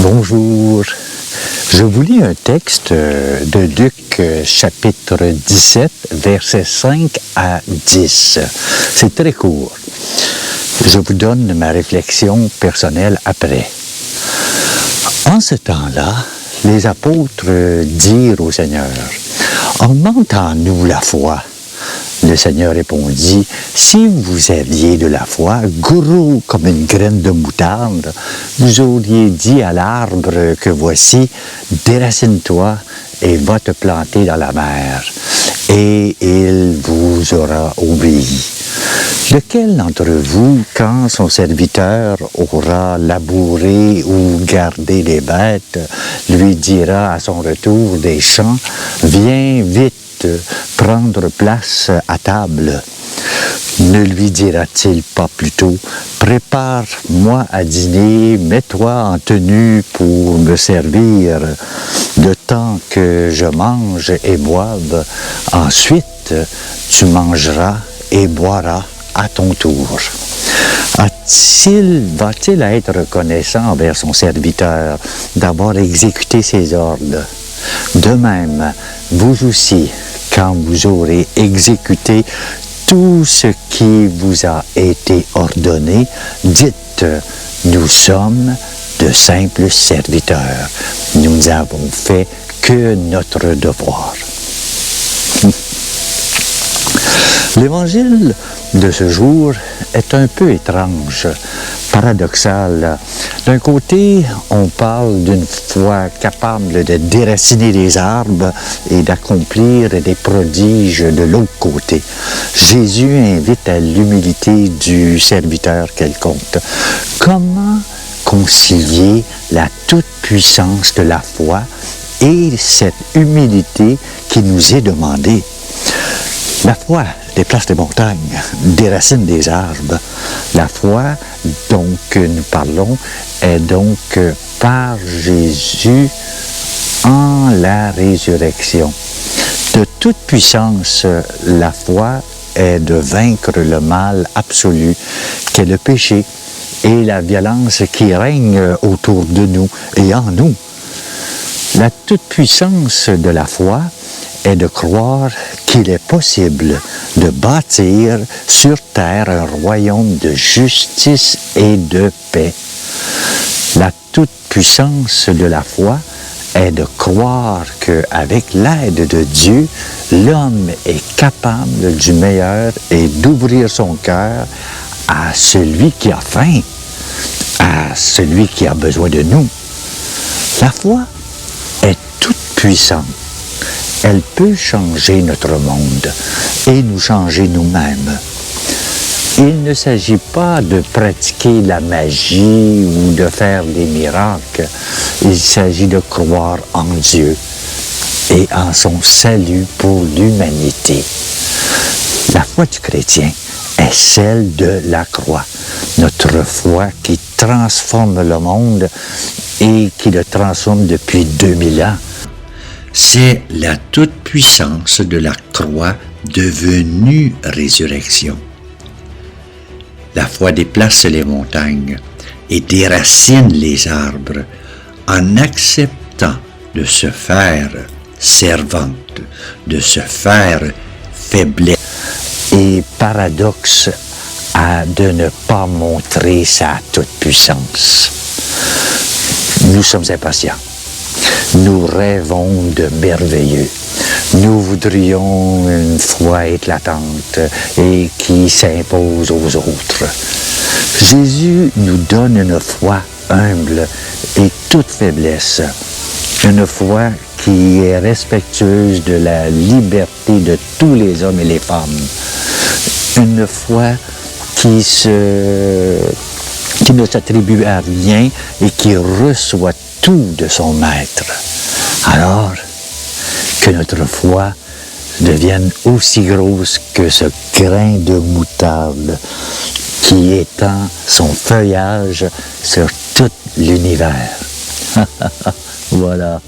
Bonjour. Je vous lis un texte de Luc chapitre 17, versets 5 à 10. C'est très court. Je vous donne ma réflexion personnelle après. En ce temps-là, les apôtres dirent au Seigneur, « Augmente en nous la foi. » Le Seigneur répondit, « Si vous aviez de la foi, gros comme une graine de moutarde, vous auriez dit à l'arbre que voici, déracine-toi et va te planter dans la mer, et il vous aura obéi. Lequel d'entre vous, quand son serviteur aura labouré ou gardé les bêtes, lui dira à son retour des champs, « Viens vite, prendre place à table. » Ne lui dira-t-il pas plutôt, « Prépare-moi à dîner, mets-toi en tenue pour me servir, le temps que je mange et boive, ensuite tu mangeras et boiras à ton tour. » Va-t-il être reconnaissant envers son serviteur d'avoir exécuté ses ordres? De même, vous aussi, quand vous aurez exécuté tout ce qui vous a été ordonné, dites, nous sommes de simples serviteurs. Nous n'avons fait que notre devoir. L'évangile de ce jour est un peu étrange, paradoxal. D'un côté, on parle d'une foi capable de déraciner les arbres et d'accomplir des prodiges de l'autre côté. Jésus invite à l'humilité du serviteur quelconque. Comment concilier la toute-puissance de la foi et cette humilité qui nous est demandée? La foi déplace les montagnes, déracine des arbres. La foi dont nous parlons est donc par Jésus en la résurrection. De toute puissance, la foi est de vaincre le mal absolu qu'est le péché et la violence qui règne autour de nous et en nous. La toute-puissance de la foi est de croire qu'il est possible de bâtir sur terre un royaume de justice et de paix. La toute-puissance de la foi est de croire qu'avec l'aide de Dieu, l'homme est capable du meilleur et d'ouvrir son cœur à celui qui a faim, à celui qui a besoin de nous. La foi est toute puissante. Elle peut changer notre monde et nous changer nous-mêmes. Il ne s'agit pas de pratiquer la magie ou de faire des miracles. Il s'agit de croire en Dieu et en son salut pour l'humanité. La foi du chrétien est celle de la croix, notre foi qui transforme le monde et qui le transforme depuis 2000 ans. C'est la toute-puissance de la croix devenue résurrection. La foi déplace les montagnes et déracine les arbres en acceptant de se faire servante, de se faire faiblesse et paradoxe de ne pas montrer sa toute-puissance. Nous sommes impatients. Nous rêvons de merveilleux. Nous voudrions une foi éclatante et qui s'impose aux autres. Jésus nous donne une foi humble et toute faiblesse. Une foi qui est respectueuse de la liberté de tous les hommes et les femmes. Une foi qui ne s'attribue à rien et qui reçoit tout de son maître. Alors, que notre foi devienne aussi grosse que ce grain de moutarde qui étend son feuillage sur tout l'univers. Voilà.